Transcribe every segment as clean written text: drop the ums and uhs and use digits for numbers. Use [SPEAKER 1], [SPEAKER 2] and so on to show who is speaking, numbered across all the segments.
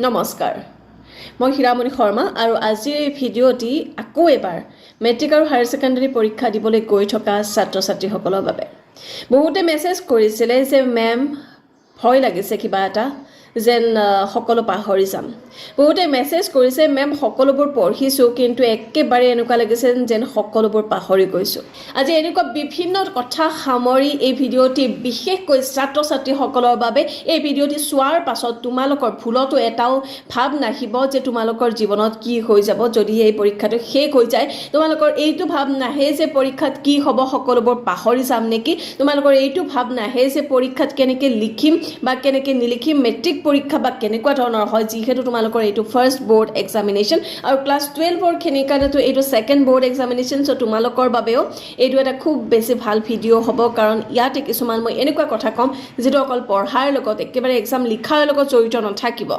[SPEAKER 1] নমস্কাৰ মই হীৰামণি শৰ্মা আৰু আজিৰ এই ভিডিঅ'টি আকৌ এবাৰ মেট্ৰিক আৰু হায়াৰ ছেকেণ্ডাৰী পৰীক্ষা দিবলৈ গৈ থকা ছাত্ৰ ছাত্ৰীসকলৰ বাবে বহুতে মেছেজ কৰিছিলে যে মেম ভয় লাগিছে কিবা এটা যেন সকলো পাহৰি যাম বহুতে মেছেজ কৰিছে মেম সকলোবোৰ পঢ়িছো কিন্তু একেবাৰে এনেকুৱা লাগিছে যেন সকলোবোৰ পাহৰি গৈছো আজি এনেকুৱা বিভিন্ন কথা সামৰি এই ভিডিঅ'টি বিশেষকৈ ছাত্ৰ ছাত্ৰীসকলৰ বাবে এই ভিডিঅ'টি চোৱাৰ পাছত তোমালোকৰ ভুলতো এটাও ভাব নাহিব যে তোমালোকৰ জীৱনত কি হৈ যাব যদি এই পৰীক্ষাটো শেষ হৈ যায় তোমালোকৰ এইটো ভাব নাহে যে পৰীক্ষাত কি হ'ব সকলোবোৰ পাহৰি যাম নেকি তোমালোকৰ এইটো ভাব নাহে যে পৰীক্ষাত কেনেকৈ লিখিম বা কেনেকৈ নিলিখিম মেট্ৰিক পৰীক্ষা বা কেনেকুৱা ধৰণৰ হয় যিহেতু তোমালোকৰ এইটো ফাৰ্ষ্ট বোৰ্ড এক্সামিনেশ্যন আৰু ক্লাছ 12ৰ খিনিৰ কাৰণেতো এইটো ছেকেণ্ড বোৰ্ড এক্সামিনেশ্যন চ' তোমালোকৰ বাবেও এইটো এটা খুব বেছি ভাল ভিডিঅ' হ'ব কাৰণ ইয়াতে কিছুমান মই এনেকুৱা কথা ক'ম যিটো অকল পঢ়াৰ লগত একেবাৰে এক্সাম লিখাৰ লগত জড়িত নাথাকিব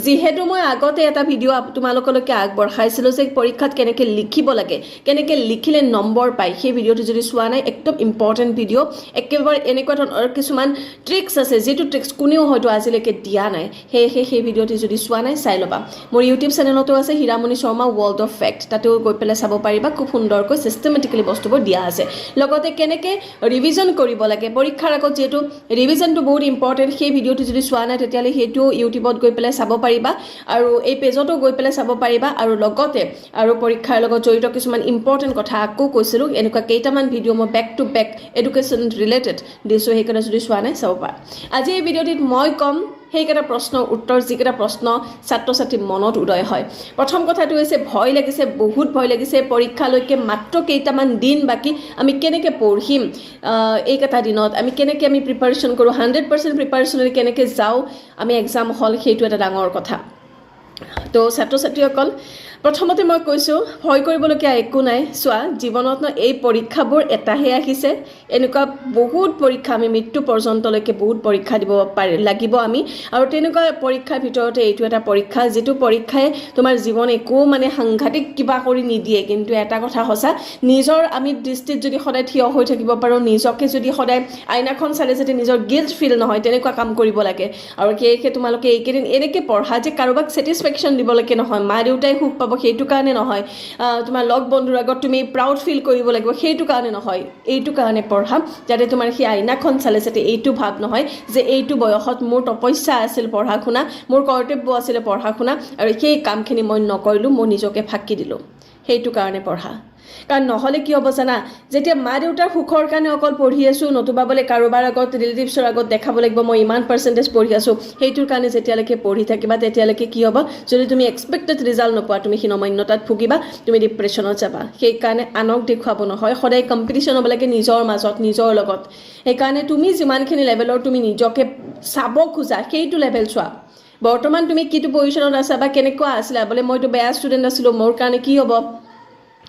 [SPEAKER 1] যিহেতু মই আগতে এটা ভিডিঅ' তোমালোকলৈকে আগবঢ়াইছিলোঁ যে পৰীক্ষাত কেনেকৈ লিখিব লাগে কেনেকৈ লিখিলে নম্বৰ পায় সেই ভিডিঅ'টো যদি চোৱা নাই একদম ইম্পৰ্টেণ্ট ভিডিঅ' একেবাৰে এনেকুৱা ধৰণৰ কিছুমান ট্ৰিক্স আছে যিটো ট্ৰিক্স কোনেও হয়তো আজিলৈকে দিয়া নাই সেয়েহে সেই ভিডিঅ'টি যদি চোৱা নাই চাই ল'বা মোৰ ইউটিউব চেনেলতো আছে Hiramoni Sharma world of fact তাতেও গৈ পেলাই চাব পাৰিবা খুব সুন্দৰকৈ চিষ্টেমেটিকেলি বস্তুবোৰ দিয়া আছে লগতে কেনেকৈ ৰিভিজন কৰিব লাগে পৰীক্ষাৰ আগত যিহেতু ৰিভিজনটো বহুত ইম্পৰ্টেণ্ট সেই ভিডিঅ'টো যদি চোৱা নাই তেতিয়াহ'লে সেইটো ইউটিউবত গৈ পেলাই চাব পাৰিবা আৰু এই পেজতো গৈ পেলাই চাব পাৰিবা আৰু লগতে আৰু পৰীক্ষাৰ লগত জড়িত কিছুমান ইম্পৰ্টেণ্ট কথা আকৌ কৈছিলোঁ এনেকুৱা কেইটামান ভিডিঅ' মই back to back education related দিছোঁ সেইকাৰণে যদি চোৱা নাই চাব পাৰা আজি এই ভিডিঅ'টিত মই ক'ম সেইকেইটা প্ৰশ্নৰ উত্তৰ যিকেইটা প্ৰশ্ন ছাত্ৰ ছাত্ৰীৰ মনত উদয় হয় প্ৰথম কথাটো হৈছে ভয় লাগিছে বহুত ভয় লাগিছে পৰীক্ষালৈকে মাত্ৰ কেইটামান দিন বাকী আমি কেনেকৈ পঢ়িম এইকেইটা দিনত আমি কেনেকৈ আমি প্ৰিপাৰেশ্যন কৰোঁ 100% প্ৰিপাৰেশ্যনেলি কেনেকৈ যাওঁ আমি এক্সাম হল সেইটো এটা ডাঙৰ কথা তো ছাত্ৰ ছাত্ৰীসকল প্ৰথমতে মই কৈছোঁ ভয় কৰিবলগীয়া একো নাই চোৱা জীৱনত এই পৰীক্ষাবোৰ এটাহে আহিছে এনেকুৱা বহুত পৰীক্ষা আমি মৃত্যু পৰ্যন্তলৈকে বহুত পৰীক্ষা দিব লাগিব আমি আৰু তেনেকুৱা পৰীক্ষাৰ ভিতৰতে এইটো এটা পৰীক্ষা যিটো পৰীক্ষাই তোমাৰ জীৱন একো মানে সাংঘাতিক কিবা কৰি নিদিয়ে কিন্তু এটা কথা সঁচা নিজৰ আমি দৃষ্টিত যদি সদায় থিয় হৈ থাকিব পাৰোঁ নিজকে যদি সদায় আইনাখন চালে যাতে নিজৰ গিল্ট ফিল নহয় তেনেকুৱা কাম কৰিব লাগে আৰু সেয়েহে তোমালোকে এইকেইদিন এনেকৈ পঢ়া যে কাৰোবাক ছেটিছফেকশ্যন দিবলৈকে নহয় মা দেউতাই সুখ পাব সেইটো কাৰণে নহয় তোমাৰ লগ বন্ধুৰ আগত তুমি প্ৰাউড ফিল কৰিব লাগিব সেইটো কাৰণে নহয় এইটো কাৰণে পঢ়া যাতে তোমাৰ সেই আইনাখন চালে যাতে এইটো ভাৱ নহয় যে এইটো বয়সত মোৰ তপস্যা আছিল পঢ়া শুনা মোৰ কৰ্তব্য আছিলে পঢ়া শুনা আৰু সেই কামখিনি মই নকৰিলোঁ মই নিজকে ফাঁকি দিলোঁ সেইটো কাৰণে পঢ়া কাৰণ নহ'লে কি হ'ব জানা যেতিয়া মা দেউতাৰ সুখৰ কাৰণে অকল পঢ়ি আছোঁ নতুবা বোলে কাৰোবাৰ আগত ৰিলেটিভছৰ আগত দেখাব লাগিব মই ইমান পাৰ্চেণ্টেজ পঢ়ি আছোঁ সেইটোৰ কাৰণে যেতিয়ালৈকে পঢ়ি থাকিবা তেতিয়ালৈকে কি হ'ব যদি তুমি এক্সপেক্টেড ৰিজাল্ট নোপোৱা তুমি হীনমন্যতাত ভুগিবা তুমি ডিপ্ৰেশ্যনত যাবা সেইকাৰণে আনক দেখুৱাব নহয় সদায় কম্পিটিশ্যন হ'ব লাগে নিজৰ মাজত নিজৰ লগত সেইকাৰণে তুমি যিমানখিনি লেভেলৰ তুমি নিজকে চাব খোজা সেইটো লেভেল চোৱা বৰ্তমান তুমি কিটো পজিশ্যনত আছা বা কেনেকুৱা আছিলা বোলে মইতো বেয়া ষ্টুডেণ্ট আছিলোঁ মোৰ কাৰণে কি হ'ব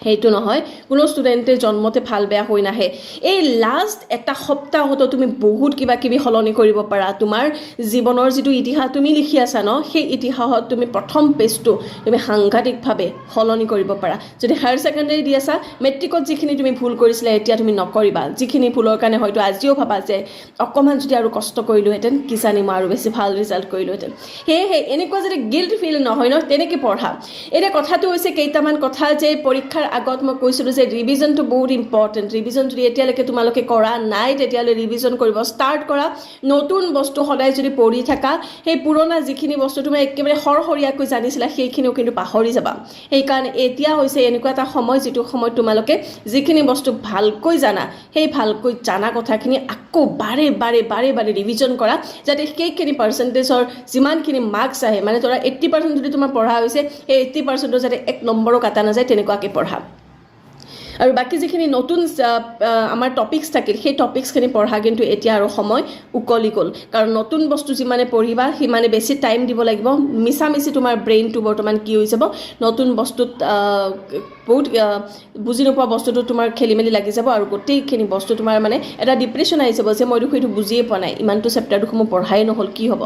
[SPEAKER 1] সেইটো নহয় কোনো ষ্টুডেণ্টে জন্মতে ভাল বেয়া হৈ নাহে এই লাষ্ট এটা সপ্তাহতো তুমি বহুত কিবা কিবি সলনি কৰিব পাৰা তোমাৰ জীৱনৰ যিটো ইতিহাস তুমি লিখি আছা ন সেই ইতিহাসত তুমি প্ৰথম পেজটো তুমি সাংঘাতিকভাৱে সলনি কৰিব পাৰা যদি হায়াৰ ছেকেণ্ডাৰী দি আছা মেট্ৰিকত যিখিনি তুমি ভুল কৰিছিলা এতিয়া তুমি নকৰিবা যিখিনি ভুলৰ কাৰণে হয়তো আজিও ভাবা যে অকণমান যদি আৰু কষ্ট কৰিলোহেঁতেন কিজানি মই আৰু বেছি ভাল ৰিজাল্ট কৰিলোহেঁতেন সেয়েহে এনেকুৱা যদি গিল্ট ফিল নহয় ন তেনেকৈ পঢ়া এতিয়া কথাটো হৈছে কেইটামান কথা যে পৰীক্ষাৰ আগত মই কৈছিলোঁ যে ৰিভিজনটো বহুত ইম্পৰ্টেণ্ট ৰিভিজন যদি এতিয়ালৈকে তোমালোকে কৰা নাই তেতিয়াহ'লে ৰিভিজন কৰিব ষ্টাৰ্ট কৰা নতুন বস্তু সদায় যদি পঢ়ি থাকা সেই পুৰণা যিখিনি বস্তু তুমি একেবাৰে সৰসৰীয়াকৈ জানিছিলা সেইখিনিও কিন্তু পাহৰি যাবা সেইকাৰণে এতিয়া হৈছে এনেকুৱা এটা সময় যিটো সময়ত তোমালোকে যিখিনি বস্তু ভালকৈ জানা সেই ভালকৈ জানা কথাখিনি আকৌ বাৰে বাৰে ৰিভিজন কৰা যাতে সেইখিনি পাৰ্চেণ্টেজৰ যিমানখিনি মাৰ্কছ আহে মানে ধৰা 80% যদি তোমাৰ পঢ়া হৈছে সেই 80% যাতে 1 নম্বৰো কাটা নাযায় তেনেকুৱাকৈ পঢ়া আৰু বাকি যিখিনি নতুন আমাৰ টপিকছ থাকিল সেই টপিকছখিনি পঢ়া কিন্তু এতিয়া আৰু সময় উকলি গ'ল কাৰণ নতুন বস্তু যিমানে পঢ়িবা সিমানে বেছি টাইম দিব লাগিব মিছামিছি তোমাৰ ব্ৰেইনটো বৰ্তমান কি হৈ যাব নতুন বস্তুত বহুত বুজি নোপোৱা বস্তুটো তোমাৰ খেলি মেলি লাগি যাব আৰু গোটেইখিনি বস্তু তোমাৰ মানে এটা ডিপ্ৰেশ্যন আহি যাব যে মই দেখোন এইটো বুজিয়ে পোৱা নাই ইমানটো চেপ্টাৰ দেখোন মই পঢ়াই নহ'ল কি হ'ব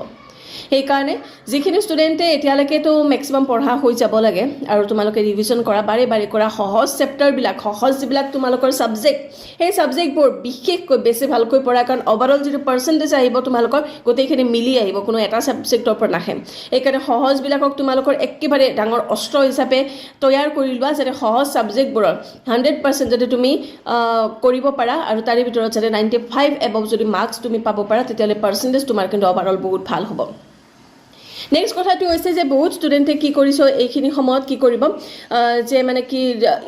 [SPEAKER 1] সেইকাৰণে যিখিনি ষ্টুডেণ্টে এতিয়ালৈকেতো মেক্সিমাম পঢ়া হৈ যাব লাগে আৰু তোমালোকে ৰিভিজন কৰা বাৰে বাৰে কৰা সহজ চেপ্টাৰবিলাক সহজ যিবিলাক তোমালোকৰ ছাবজেক্ট সেই ছাবজেক্টবোৰ বিশেষকৈ বেছি ভালকৈ পঢ়া কাৰণ অভাৰঅল যিটো পাৰ্চেণ্টেজ আহিব তোমালোকৰ গোটেইখিনি মিলি আহিব কোনো এটা ছাবজেক্টৰ পৰা নাহে সেইকাৰণে সহজবিলাকক তোমালোকৰ একেবাৰে ডাঙৰ অস্ত্ৰ হিচাপে তৈয়াৰ কৰি লোৱা যাতে সহজ ছাবজেক্টবোৰৰ 100% যাতে তুমি কৰিব পাৰা আৰু তাৰে ভিতৰত যাতে 95 এবভ যদি মাৰ্কছ তুমি পাব পাৰা তেতিয়াহ'লে পাৰ্চেণ্টেজ তোমাৰ কিন্তু অভাৰঅল বহুত ভাল হ'ব নেক্সট কথাটো হৈছে যে বহুত ষ্টুডেণ্টে কি কৰিছে এইখিনি সময়ত কি কৰিব যে মানে কি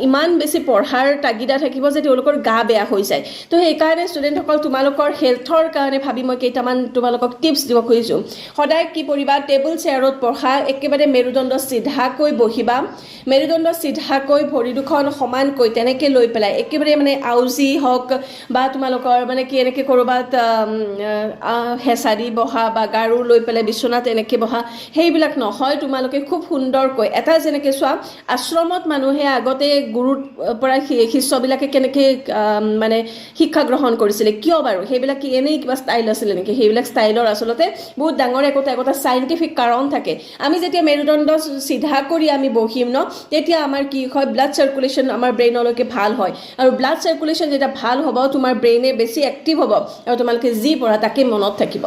[SPEAKER 1] ইমান বেছি পঢ়াৰ তাগিদা থাকিব যে তেওঁলোকৰ গা বেয়া হৈ যায় তো সেইকাৰণে ষ্টুডেণ্টসকল তোমালোকৰ হেল্থৰ কাৰণে ভাবি মই কেইটামান তোমালোকক টিপছ দিব খুজিছোঁ সদায় কি কৰিবা টেবুল চেয়াৰত পঢ়া একেবাৰে মেৰুদণ্ড চিধাকৈ বহিবা মেৰুদণ্ড চিধাকৈ ভৰি দুখন সমানকৈ তেনেকৈ লৈ পেলাই একেবাৰে মানে আউজি হওক বা তোমালোকৰ মানে কি এনেকৈ ক'ৰবাত হেঁচাৰি বহা বা গাৰু লৈ পেলাই বিচনাত এনেকৈ বহা সেইবিলাক নহয় তোমালোকে খুব সুন্দৰকৈ এটা যেনেকৈ চোৱা আশ্ৰমত মানুহে আগতে গুৰুৰ পৰা শিষ্যবিলাকে কেনেকৈ মানে শিক্ষা গ্ৰহণ কৰিছিলে কিয় বাৰু সেইবিলাক কি এনেই কিবা ষ্টাইল আছিলে নেকি সেইবিলাক ষ্টাইলৰ আচলতে বহুত ডাঙৰ একোটা চাইণ্টিফিক কাৰণ থাকে আমি যেতিয়া মেৰুদণ্ড চিধা কৰি আমি বহিম ন তেতিয়া আমাৰ কি হয় ব্লাড চাৰ্কুলেশ্যন আমাৰ ব্ৰেইনলৈকে ভাল হয় আৰু ব্লাড চাৰ্কুলেশ্যন যেতিয়া ভাল হ'ব তোমাৰ ব্ৰেইনে বেছি এক্টিভ হ'ব আৰু তোমালোকে যি পঢ়া তাকে মনত থাকিব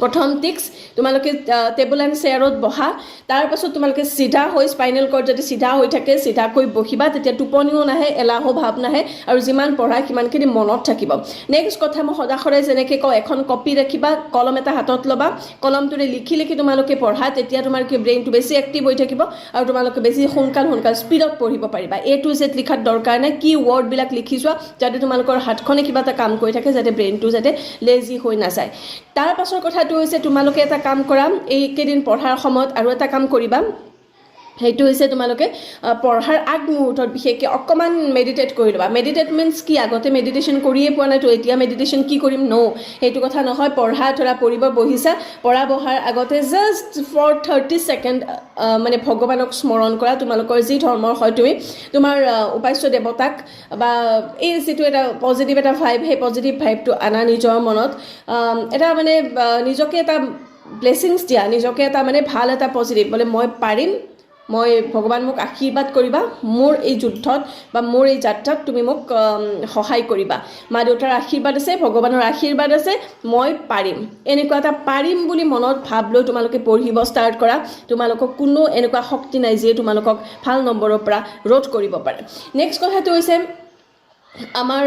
[SPEAKER 1] প্ৰথম টিক্স তোমালোকে টেবুল এণ্ড চেয়াৰত বহা তাৰপাছত তোমালোকে চিধা হৈ স্পাইনেল কৰ্ড যদি চিধা হৈ থাকে চিধাকৈ বহিবা তেতিয়া টোপনিও নাহে এলাহো ভাৱ নাহে আৰু যিমান পঢ়া সিমানখিনি মনত থাকিব নেক্সট কথা মই সদায় যেনেকৈ কওঁ এখন কপি ৰাখিবা কলম এটা হাতত ল'বা কলমটোৰে লিখি লিখি তোমালোকে পঢ়া তেতিয়া তোমাৰ কি ব্ৰেইনটো বেছি এক্টিভ হৈ থাকিব আৰু তোমালোকে বেছি সোনকাল স্পীডত পঢ়িব পাৰিবা A to Z লিখাত দৰকাৰ নাই কি ৱৰ্ডবিলাক লিখি যোৱা যাতে তোমালোকৰ হাতখনে কিবা এটা কাম কৰি থাকে যাতে ব্ৰেইনটো যাতে লেজি হৈ নাযায় তাৰ পাছৰ কথাটো হৈছে তোমালোকে এটা কাম কৰা এইকেইদিন পঢ়াৰ সময়ত আৰু এটা কাম কৰিবা সেইটো হৈছে তোমালোকে পঢ়াৰ আগমুহূৰ্তত বিশেষকৈ অকণমান মেডিটেট কৰি ল'বা মেডিটেট মিনছ কি আগতে মেডিটেশ্যন কৰিয়ে পোৱা নাই তো এতিয়া মেডিটেশ্যন কি কৰিম সেইটো কথা নহয় পঢ়িব বহিছা বহাৰ আগতে জাষ্ট ফৰ 30 ছেকেণ্ড মানে ভগৱানক স্মৰণ কৰা তোমালোকৰ যি ধৰ্মৰ হয় তুমি তোমাৰ উপাস্য দেৱতাক বা এই যিটো এটা পজিটিভ এটা ভাইব সেই পজিটিভ ভাইবটো আনা নিজৰ মনত এটা মানে নিজকে এটা ব্লেছিংছ দিয়া নিজকে এটা মানে ভাল এটা পজিটিভ বোলে মই পাৰিম মই ভগৱান মোক আশীৰ্বাদ কৰিবা মোৰ এই যুদ্ধত বা মোৰ এই যাত্ৰাত তুমি মোক সহায় কৰিবা মা দেউতাৰ আশীৰ্বাদ আছে ভগৱানৰ আশীৰ্বাদ আছে মই পাৰিম এনেকুৱা এটা পাৰিম বুলি মনত ভাব লৈ তোমালোকে পঢ়িব ষ্টাৰ্ট কৰা তোমালোকক কোনো এনেকুৱা শক্তি নাই যিয়ে তোমালোকক ভাল নম্বৰৰ পৰা ৰোধ কৰিব পাৰে নেক্সট কথাটো হৈছে আমাৰ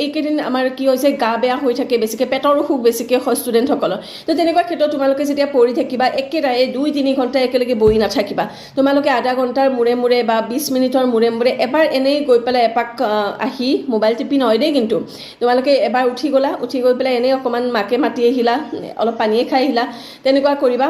[SPEAKER 1] এইকেইদিন আমাৰ কি হৈছে গা বেয়া হৈ থাকে বেছিকৈ পেটৰ অসুখ বেছিকৈ হয় ষ্টুডেণ্টসকলৰ তো তেনেকুৱা ক্ষেত্ৰত তোমালোকে যেতিয়া পঢ়ি থাকিবা একেৰাহে 2-3 ঘণ্টা একেলগে বহি নাথাকিবা তোমালোকে আধা ঘণ্টাৰ মূৰে মূৰে বা 20 মিনিটৰ মূৰে মূৰে এবাৰ এনেই গৈ পেলাই এপাক আহি মোবাইল টিপি নহয় দেই কিন্তু তোমালোকে এবাৰ উঠি গৈ পেলাই এনেই অকণমান মাকে মাতি আহিলা অলপ পানীয়ে খাই আহিলা তেনেকুৱা কৰিবা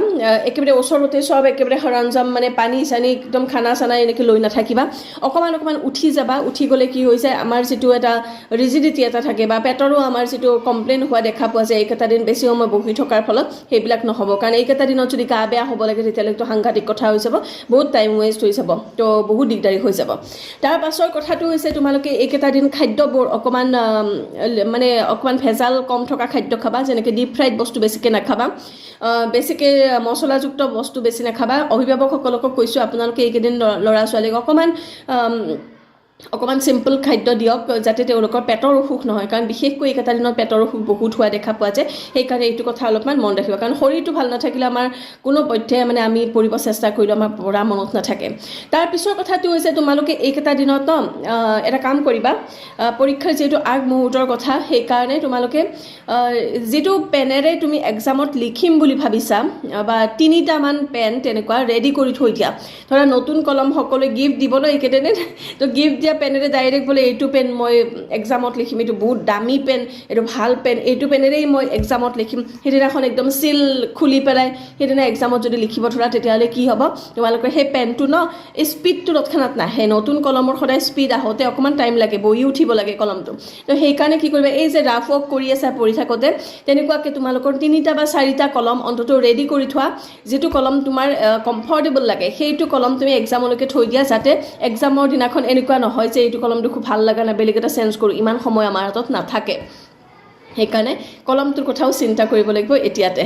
[SPEAKER 1] একেবাৰে ওচৰতে চব একেবাৰে সৰঞ্জাম মানে পানী চানী একদম খানা চানা এনেকৈ লৈ নাথাকিবা অকণমান উঠি যাবা উঠি গ'লে কি হৈ যায় আমাৰ যিটো এটা ৰিজিডিটি এটা থাকে বা পেটৰো আমাৰ যিটো কমপ্লেইন হোৱা দেখা পোৱা যায় এইকেইটা দিন বেছি সময় বহি থকাৰ ফলত সেইবিলাক নহ'ব কাৰণ এইকেইটা দিনত যদি গা বেয়া হ'ব লাগে তেতিয়ালৈকেতো সাংঘাতিক কথা হৈ যাব বহুত টাইম ৱেষ্ট হৈ যাব তো বহুত দিগদাৰী হৈ যাব তাৰ পাছৰ কথাটো হৈছে তোমালোকে এইকেইটা দিন খাদ্যবোৰ অকণমান ভেজাল কম থকা খাদ্য খাবা যেনেকৈ ডিপ ফ্ৰাইড বস্তু বেছিকৈ নাখাবা বেছিকৈ মছলাযুক্ত বস্তু বেছি নাখাবা অভিভাৱকসকলকো কৈছোঁ আপোনালোকে এইকেইদিন ল'ৰা ছোৱালীক অকণমান চিম্পল খাদ্য দিয়ক যাতে তেওঁলোকৰ পেটৰ অসুখ নহয় কাৰণ বিশেষকৈ এইকেইটা দিনত পেটৰ অসুখ বহুত হোৱা দেখা পোৱা যায় সেইকাৰণে এইটো কথা অলপমান মন ৰাখিব কাৰণ শৰীৰটো ভাল নাথাকিলে আমাৰ কোনো পধ্যে মানে আমি পঢ়িব চেষ্টা কৰিলেও আমাৰ পঢ়া মনত নাথাকে তাৰ পিছৰ কথাটো হৈছে তোমালোকে এইকেইটা দিনত এটা কাম কৰিবা পৰীক্ষাৰ যিহেতু আগমুহূৰ্তৰ কথা সেইকাৰণে তোমালোকে যিটো পেনেৰে তুমি এক্সামত লিখিম বুলি ভাবিছা বা 3টামান পেন তেনেকুৱা ৰেডি কৰি থৈ দিয়া ধৰা নতুন কলম সকলোৱে গিফ্ট দিবলৈ এইকেইদিনে তো গিফ্ট পেনেৰে ডাইৰেক্ট বোলে এইটো পেন মই এক্সামত লিখিম এইটো বহুত দামী পেন এইটো ভাল পেন এইটো পেনেৰেই মই এক্সামত লিখিম সেইদিনাখন একদম চিল খুলি পেলাই সেইদিনা এক্সামত যদি লিখিব ধৰা তেতিয়াহ'লে কি হ'ব তোমালোকৰ সেই পেনটো স্পীডটো তৎক্ষণাত নাহে নতুন কলমৰ সদায় স্পীড আহোঁতে অকণমান টাইম লাগে বহি উঠিব লাগে কলমটো তো সেইকাৰণে কি কৰিবা এই যে ৰাফ ৱৰ্ক কৰি আছা পঢ়ি থাকোঁতে তেনেকুৱাকৈ তোমালোকৰ 3টা বা 4টা কলম অন্ততঃ ৰেডি কৰি থোৱা যিটো কলম তোমাৰ কমফৰ্টেবল লাগে সেইটো কলম তুমি এক্সামলৈকে থৈ দিয়া যাতে এক্সামৰ দিনাখন এনেকুৱা নহয় যে এইটো কলমটো খুব ভাল লগা নাই বেলেগ এটা চেঞ্জ কৰোঁ ইমান সময় আমাৰ হাতত নাথাকে সেইকাৰণে কলমটোৰ কথাও চিন্তা কৰিব লাগিব এতিয়াতে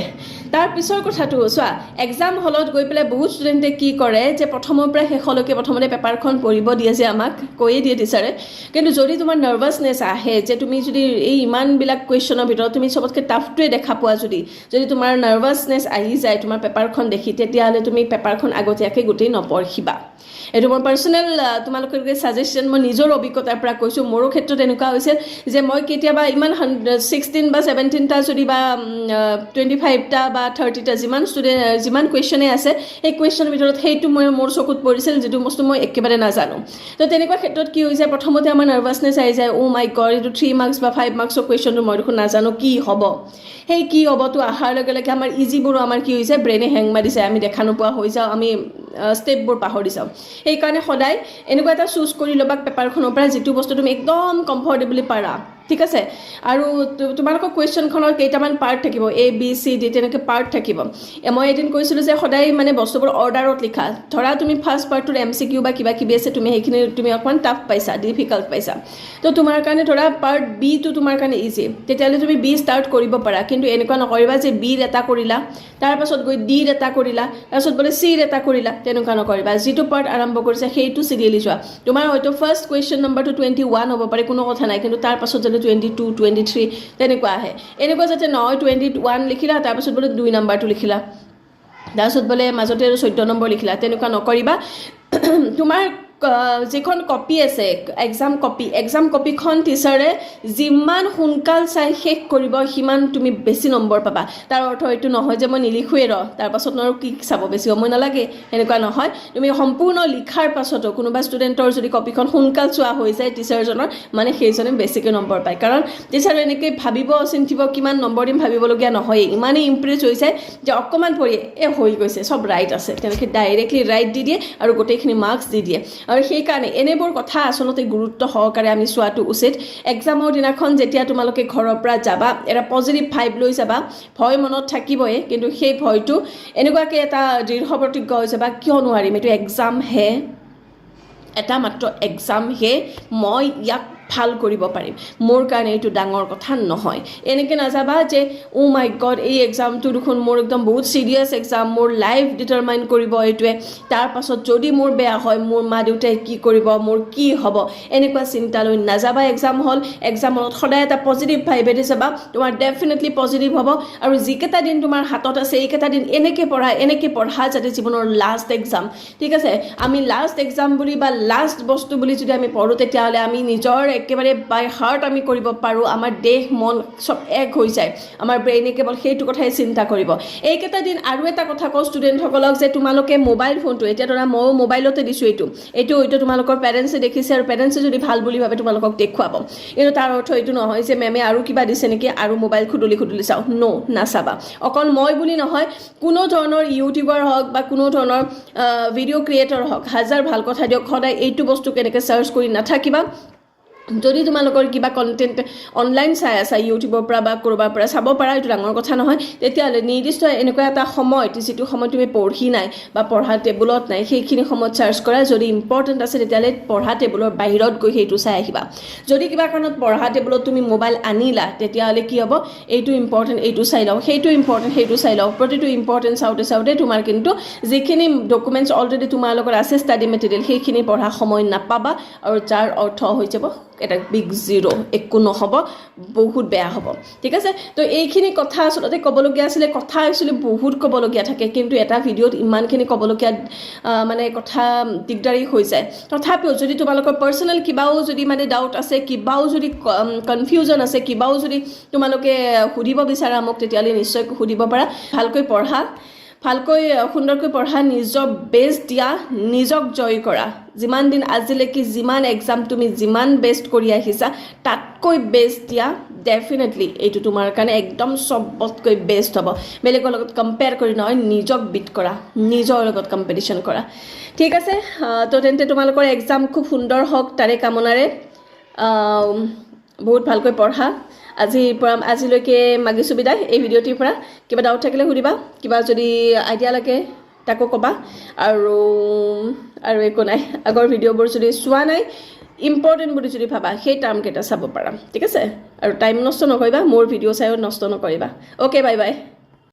[SPEAKER 1] তাৰ পিছৰ কথাটো চোৱা এক্সাম হলত গৈ পেলাই বহুত ষ্টুডেণ্টে কি কৰে যে প্ৰথমৰ পৰা শেষলৈকে প্ৰথমতে পেপাৰখন পঢ়িব দিয়ে যে আমাক কৈয়ে দিয়ে টিচাৰে কিন্তু যদি তোমাৰ নাৰ্ভাছনেছ আহে যে তুমি যদি এই ইমানবিলাক কুৱেশ্যনৰ ভিতৰত তুমি চবতকৈ টাফটোৱে দেখা পোৱা যদি তোমাৰ নাৰ্ভাছনেছ আহি যায় তোমাৰ পেপাৰখন দেখি তেতিয়াহ'লে তুমি পেপাৰখন আগতীয়াকৈ গোটেই নপঢ়িবা এইটো মোৰ পাৰ্চনেল তোমালোকৰ ছাজেশ্যন মই নিজৰ অভিজ্ঞতাৰ পৰা কৈছোঁ মোৰো ক্ষেত্ৰত এনেকুৱা হৈছে যে মই কেতিয়াবা ইমান 16 বা 17টা যদি বা 25টা বা 30টা যিমান কুৱেশ্যনে আছে সেই কুৱেশ্যনৰ ভিতৰত সেইটো মোৰ চকুত পৰিছিল যিটো বস্তু মই একেবাৰে নাজানো তো তেনেকুৱা ক্ষেত্ৰত কি হৈ যায় প্ৰথমতে আমাৰ নাৰ্ভাছনেছ আহি যায় অ' মাই গড এইটো 3 মাৰ্কছ বা 5 মাৰ্কছৰ কুৱেশ্যনটো মই দেখোন নাজানো কি হ'ব সেই কি হ'বতো অহাৰ লগে লগে আমাৰ ইজিবোৰো আমাৰ কি হৈছে ব্ৰেইনে হেং মাৰি যায় আমি দেখা নোপোৱা হৈ যাওঁ আমি ষ্টেপবোৰ পাহৰি যাওঁ সেইকাৰণে সদায় এনেকুৱা এটা চুজ কৰি ল'বা পেপাৰখনৰ পৰা যিটো বস্তু তুমি একদম কমফৰ্টেবলি পাৰা ঠিক আছে আৰু তোমালোকৰ কুৱেশ্যনখনৰ কেইটামান পাৰ্ট থাকিব A B C D তেনেকৈ পাৰ্ট থাকিব মই এদিন কৈছিলোঁ যে সদায় মানে বস্তুবোৰ অৰ্ডাৰত লিখা ধৰা তুমি ফাৰ্ষ্ট পাৰ্টটোৰ MCQ বা কিবা কিবি আছে তুমি সেইখিনি তুমি অকণমান টাফ পাইছা ডিফিকাল্ট পাইছা তো তোমাৰ কাৰণে ধৰা পাৰ্ট বিটো তোমাৰ কাৰণে ইজি তেতিয়াহ'লে তুমি বি ষ্টাৰ্ট কৰিব পাৰা কিন্তু এনেকুৱা নকৰিবা যে বিৰ এটা কৰিলা তাৰপাছত গৈ ডিৰ এটা কৰিলা তাৰপাছত বোলে চিৰ এটা কৰিলা তেনেকুৱা নকৰিবা যিটো পাৰ্ট আৰম্ভ কৰিছা সেইটো চিৰিয়েলি যোৱা তোমাৰ হয়তো ফাৰ্ষ্ট কুৱেশ্যন নম্বৰটো 21 হ'ব পাৰে কোনো কথা নাই কিন্তু তাৰ পাছত 22 23 তেনেকুৱা আহে এনেকুৱা যাতে নহয় 21 লিখিলা তাৰপাছত বোলে 2 নম্বৰটো লিখিলা তাৰপাছত বোলে মাজতে আৰু 14 নম্বৰ লিখিলা তেনেকুৱা নকৰিবা তোমাৰ যিখন কপি আছে এক্সাম কপিখন টিচাৰে যিমান সোনকাল চাই শেষ কৰিব সিমান তুমি বেছি নম্বৰ পাবা তাৰ অৰ্থ এইটো নহয় যে মই নিলিখোৱে তাৰপাছত আৰু কি চাব বেছি সময় নালাগে এনেকুৱা নহয় তুমি সম্পূৰ্ণ লিখাৰ পাছতো কোনোবা ষ্টুডেণ্টৰ যদি কপিখন সোনকাল চোৱা হৈ যায় টিচাৰজনৰ মানে সেইজনে বেছিকৈ নম্বৰ পায় কাৰণ টিচাৰে এনেকৈ ভাবিব চিন্তিব কিমান নম্বৰ দিম ভাবিবলগীয়া নহয় ইমানেই ইম্প্ৰেছ হৈ যায় যে অকণমান পঢ়ি হৈ গৈছে চব ৰাইট আছে তেনেকৈ ডাইৰেক্টলি ৰাইট দি দিয়ে আৰু গোটেইখিনি মাৰ্কছ দি দিয়ে আৰু সেইকাৰণে এনেবোৰ কথা আচলতে গুৰুত্ব সহকাৰে আমি চোৱাটো উচিত এক্সামৰ দিনাখন যেতিয়া তোমালোকে ঘৰৰ পৰা যাবা এটা পজিটিভ ভাইব লৈ যাবা ভয় মনত থাকিবই কিন্তু সেই ভয়টো এনেকুৱাকৈ এটা দৃঢ় প্ৰতিজ্ঞ হৈ যাবা কিয় নোৱাৰিম এইটো এক্সাম হে এটা মাত্ৰ এক্সাম হে মই ইয়াক ভাল কৰিব পাৰিম মোৰ কাৰণে এইটো ডাঙৰ কথা নহয় এনেকৈ নাযাবা যে অ' মাই গড এই এক্সামটো দেখোন মোৰ একদম বহুত চিৰিয়াছ এক্সাম মোৰ লাইফ ডিটাৰমাইন কৰিব এইটোৱে তাৰ পাছত যদি মোৰ বেয়া হয় মোৰ মা দেউতাই কি কৰিব মোৰ কি হ'ব এনেকুৱা চিন্তা লৈ নাযাবা এক্সাম হলত সদায় এটা পজিটিভ ভাইবেদি যাবা তোমাৰ ডেফিনেটলি পজিটিভ হ'ব আৰু যিকেইটা দিন তোমাৰ হাতত আছে এইকেইটা দিন এনেকৈ পঢ়া যাতে জীৱনৰ লাষ্ট এক্সাম ঠিক আছে আমি লাষ্ট এক্সাম বুলি বা লাষ্ট বস্তু বুলি যদি আমি পঢ়োঁ তেতিয়াহ'লে আমি নিজৰ একেবাৰে বাই হাৰ্ট আমি কৰিব পাৰোঁ আমাৰ দেহ মন চব এক হৈ যায় আমাৰ ব্ৰেইনে কেৱল সেইটো কথাই চিন্তা কৰিব এইকেইটা দিন আৰু এটা কথা কওঁ ষ্টুডেণ্টসকলক যে তোমালোকে মোবাইল ফোনটো এতিয়া ধৰা ময়ো মোবাইলতে দিছোঁ এইটো তোমালোকৰ পেৰেণ্টছে দেখিছে আৰু পেৰেণ্টছে যদি ভাল বুলি ভাবে তোমালোকক দেখুৱাব কিন্তু তাৰ অৰ্থ এইটো নহয় যে মেমে আৰু কিবা দিছে নেকি আৰু মোবাইল খুদলি চাওঁ নাচাবা অকল মই বুলি নহয় কোনো ধৰণৰ ইউটিউবাৰ হওক বা কোনো ধৰণৰ ভিডিঅ' ক্ৰিয়েটৰ হওক হাজাৰ ভাল কথা দিয়ক সদায় এইটো বস্তু কেনেকৈ চাৰ্চ কৰি নাথাকিবা যদি তোমালোকৰ কিবা কণ্টেণ্ট অনলাইন চাই আছা ইউটিউবৰ পৰা বা ক'ৰবাৰ পৰা চাব পাৰা এইটো ডাঙৰ কথা নহয় তেতিয়াহ'লে নিৰ্দিষ্ট এনেকুৱা এটা সময় যিটো সময় তুমি পঢ়ি নাই বা পঢ়া টেবুলত নাই সেইখিনি সময়ত চাৰ্চ কৰা যদি ইম্পৰ্টেণ্ট আছে তেতিয়াহ'লে পঢ়া টেবুলৰ বাহিৰত গৈ সেইটো চাই আহিবা যদি কিবা কাৰণত পঢ়া টেবুলত তুমি মোবাইল আনিলা তেতিয়াহ'লে কি হ'ব এইটো ইম্পৰ্টেণ্ট এইটো চাই লওঁ সেইটো ইম্পৰ্টেণ্ট সেইটো চাই লওঁ প্ৰতিটো ইম্পৰ্টেণ্ট চাওঁতে তোমাৰ কিন্তু যিখিনি ডকুমেণ্টছ অলৰেডি তোমাৰ লগত আছে ষ্টাডি মেটেৰিয়েল সেইখিনি পঢ়া সময় নাপাবা আৰু যাৰ অৰ্থ হৈ যাব এটা বিগ জিৰ' একো নহ'ব বহুত বেয়া হ'ব ঠিক আছে তো এইখিনি কথা আচলতে ক'বলগীয়া আছিলে কথা একচুৱেলি বহুত ক'বলগীয়া থাকে কিন্তু এটা ভিডিঅ'ত ইমানখিনি ক'বলগীয়া মানে কথা দিগদাৰী হৈ যায় তথাপিও যদি তোমালোকৰ পাৰ্চনেল কিবাও যদি মানে ডাউট আছে কিবাও যদি কনফিউজন আছে কিবাও যদি তোমালোকে সুধিব বিচাৰা মোক তেতিয়াহ'লে নিশ্চয় সুধিব পাৰা ভালকৈ সুন্দৰকৈ পঢ়া নিজৰ বেষ্ট দিয়া নিজক জয় কৰা যিমান দিন আজিলৈকে যিমান এক্সাম তুমি যিমান বেষ্ট কৰি আহিছা তাতকৈ বেষ্ট দিয়া ডেফিনেটলি এইটো তোমাৰ কাৰণে একদম চবতকৈ বেষ্ট হ'ব বেলেগৰ লগত কম্পেয়াৰ কৰি নহয় নিজক বিট কৰা নিজৰ লগত কম্পিটিশ্যন কৰা ঠিক আছে তো তেন্তে তোমালোকৰ এক্সাম খুব সুন্দৰ হওক তাৰে কামনাৰে বহুত ভালকৈ পঢ়া আজিলৈকে মাগিছোঁ বিদায় এই ভিডিঅ'টিৰ পৰা কিবা ডাউট থাকিলে সুধিবা কিবা যদি আইডিয়া লাগে তাকো ক'বা আৰু একো নাই আগৰ ভিডিঅ'বোৰ যদি চোৱা নাই ইম্পৰ্টেণ্ট বুলি যদি ভাবা সেই টাৰ্মকেইটা চাব পাৰা ঠিক আছে আৰু টাইম নষ্ট নকৰিবা মোৰ ভিডিঅ' চাইও নষ্ট নকৰিবা অ'কে বাই বাই